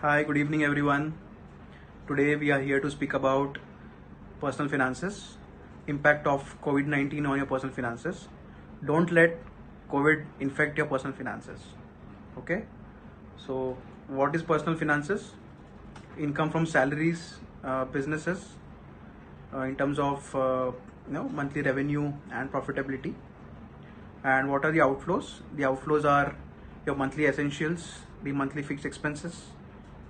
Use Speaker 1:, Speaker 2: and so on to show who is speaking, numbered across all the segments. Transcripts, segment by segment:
Speaker 1: Hi, good evening, everyone. Today we are here to speak about personal finances, impact of COVID-19 on your personal finances. Don't let COVID infect your personal finances. Okay? So, what is personal finances? Income from salaries, businesses, in terms of monthly revenue and profitability. And what are the outflows? The outflows are your monthly essentials, the monthly fixed expenses,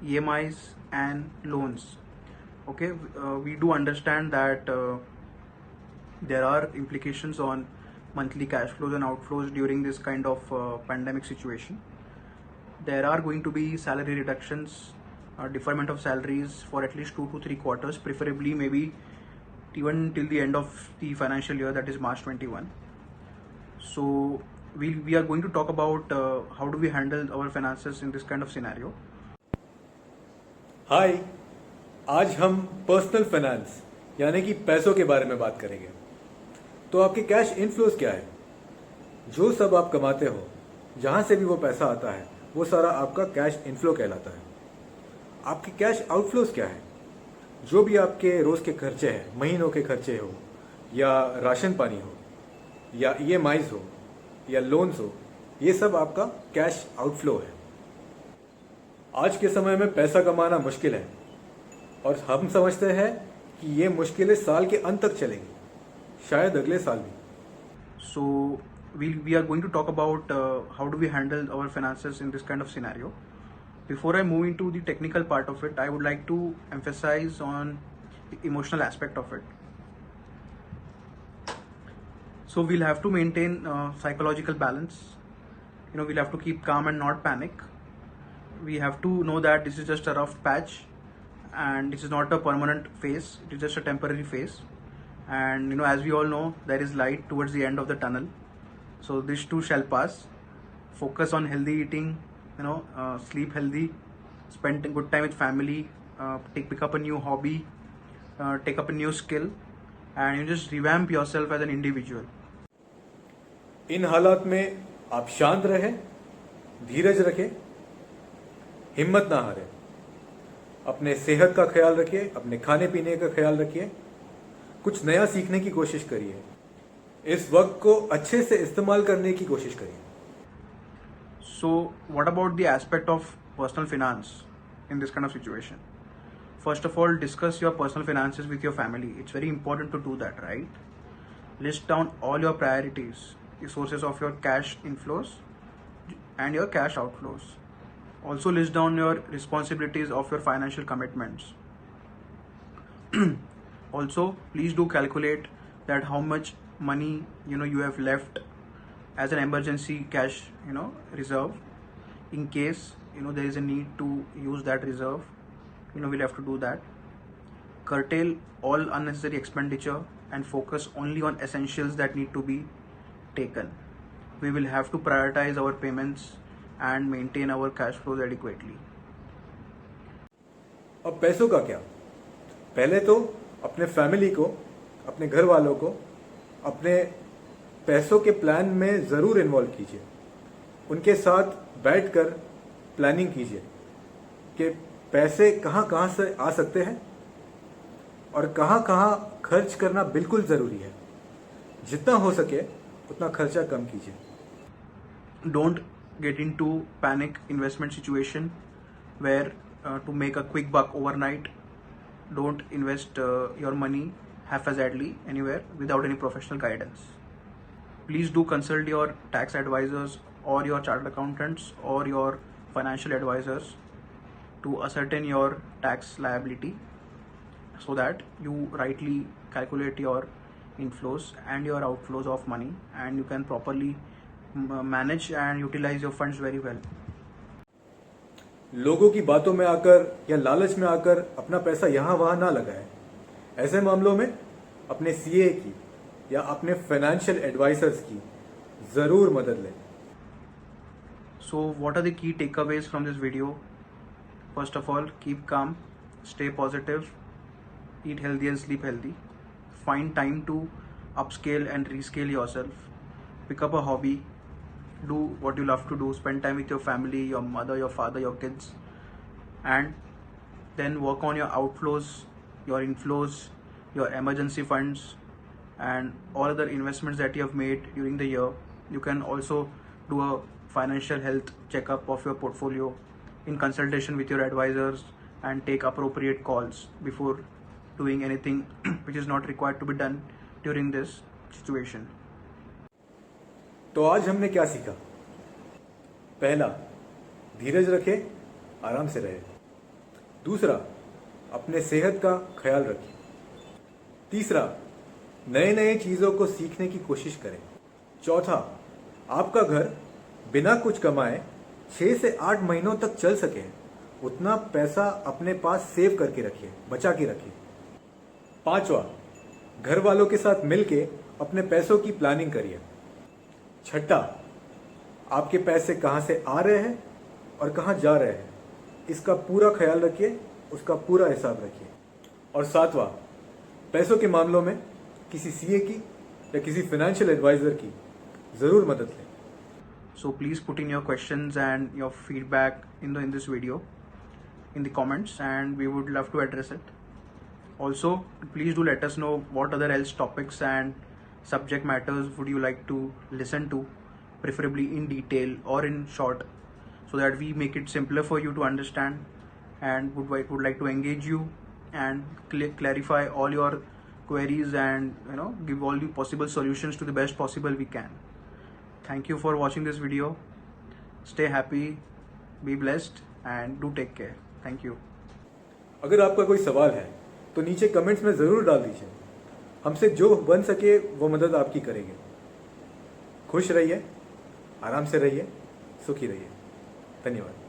Speaker 1: EMIs, and loans. Okay, we do understand that there are implications on monthly cash flows and outflows during this kind of pandemic situation. There are going to be salary reductions, deferment of salaries for at least 2 to 3 quarters, preferably maybe even till the end of the financial year, that is March 21. So we are going to talk about how do we handle our finances in this kind of scenario.
Speaker 2: हाय। आज हम personal finance यानी कि पैसों के बारे में बात करेंगे। तो आपके कैश इनफ्लोज क्या है? जो सब आप कमाते हो, जहां से भी वो पैसा आता है, वो सारा आपका कैश इनफ्लो कहलाता है। आपके कैश आउटफ्लोज क्या है? जो भी आपके रोज के खर्चे हैं, महीनों के खर्चे हो, या राशन पानी हो, या EMIs हो, या लोन्स हो, ये सब आपका कैश आउटफ्लो है। आज के समय में पैसा कमाना मुश्किल है और हम समझते हैं कि ये मुश्किलें साल के अंत तक चलेंगी, शायद अगले साल भी।
Speaker 1: So we are going to talk about how do we handle our finances in this kind of scenario. Before I move into the technical part of it, I would like to emphasize on the emotional aspect of it. So we'll have to maintain psychological balance. We'll have to keep calm and not panic. We have to know that this is just a rough patch and this is not a permanent phase. It is just a temporary phase. And as we all know, there is light towards the end of the tunnel. So this too shall pass. Focus on healthy eating, sleep healthy, spend a good time with family, pick up a new hobby, take up a new skill, and you just revamp yourself as an individual.
Speaker 2: इन हालात में आप शांत रहें, धीरज रखें, हिम्मत ना हारें, अपने सेहत का ख्याल रखिए, अपने खाने पीने का ख्याल रखिए, कुछ नया सीखने की कोशिश करिए, इस वक्त को अच्छे से इस्तेमाल करने की कोशिश करिए।
Speaker 1: So what about the aspect of personal finance in this kind of situation? First of all, discuss your personal finances with your family. It's very important to do that, right? List down all your priorities, the sources of your cash inflows and your cash outflows. Also list down your responsibilities of your financial commitments. Also, please do calculate that how much money you have left as an emergency cash reserve in case there is a need to use that reserve. We'll have to do that. Curtail all unnecessary expenditure and focus only on essentials that need to be taken. We will have to prioritize our payments and maintain our cash flows adequately.
Speaker 2: अब पैसों का क्या? पहले तो अपने family को, अपने घर वालों को अपने पैसों के प्लान में ज़रूर इन्वॉल्व कीजिए। उनके साथ बैठकर प्लानिंग कीजिए कि पैसे कहाँ कहाँ से आ सकते हैं और कहाँ कहाँ खर्च करना बिल्कुल ज़रूरी है। जितना हो सके उतना खर्चा कम कीजिए।
Speaker 1: Don't get into panic investment situation where to make a quick buck overnight. Don't invest your money haphazardly anywhere without any professional guidance. Please do consult your tax advisors or your chartered accountants or your financial advisors to ascertain your tax liability so that you rightly calculate your inflows and your outflows of money and you can properly manage and utilize your funds very well.
Speaker 2: लोगों की बातों में आकर या लालच में आकर अपना पैसा यहाँ वहाँ ना लगाएं। ऐसे मामलों में अपने CA की या अपने फाइनेंशियल एडवाइजर्स की जरूर मदद लें।
Speaker 1: So what are the key takeaways from this video? First of all, keep calm, stay positive, eat healthy and sleep healthy. Find time to upscale and rescale yourself. Pick up a hobby. Do what you love to do. Spend time with your family, your mother, your father, your kids. and then work on your outflows, your inflows, your emergency funds, and all other investments that you have made during the year. You can also do a financial health checkup of your portfolio in consultation with your advisors and take appropriate calls before doing anything which is not required to be done during this situation.
Speaker 2: तो आज हमने क्या सीखा? पहला, धीरज रखें, आराम से रहे। दूसरा, अपने सेहत का ख्याल रखें। तीसरा, नए नए चीज़ों को सीखने की कोशिश करें। चौथा, आपका घर बिना कुछ कमाए 6 से 8 महीनों तक चल सके उतना पैसा अपने पास सेव करके रखिए, बचा के रखिए। पांचवा, घर वालों के साथ मिलके अपने पैसों की प्लानिंग करिए। छठा, आपके पैसे कहाँ से आ रहे हैं और कहाँ जा रहे हैं, इसका पूरा ख्याल रखिए, उसका पूरा हिसाब रखिए। और सातवां, पैसों के मामलों में किसी सीए की या किसी फाइनेंशियल एडवाइजर की ज़रूर मदद लें।
Speaker 1: So please put in your questions and your feedback in this video in the comments, and we would love to address it. Also, please do let us know what other else topics and subject matters would you like to listen to, preferably in detail or in short, so that we make it simpler for you to understand, and would like to engage you and clarify all your queries and give all the possible solutions to the best possible we can. Thank you for watching this video. Stay happy, be blessed, and do take care. Thank you.
Speaker 2: अगर आपका कोई सवाल है तो नीचे comments में ज़रूर डाल दीजिए। हमसे जो बन सके वो मदद आपकी करेंगे। खुश रहिए, आराम से रहिए, सुखी रहिए। धन्यवाद।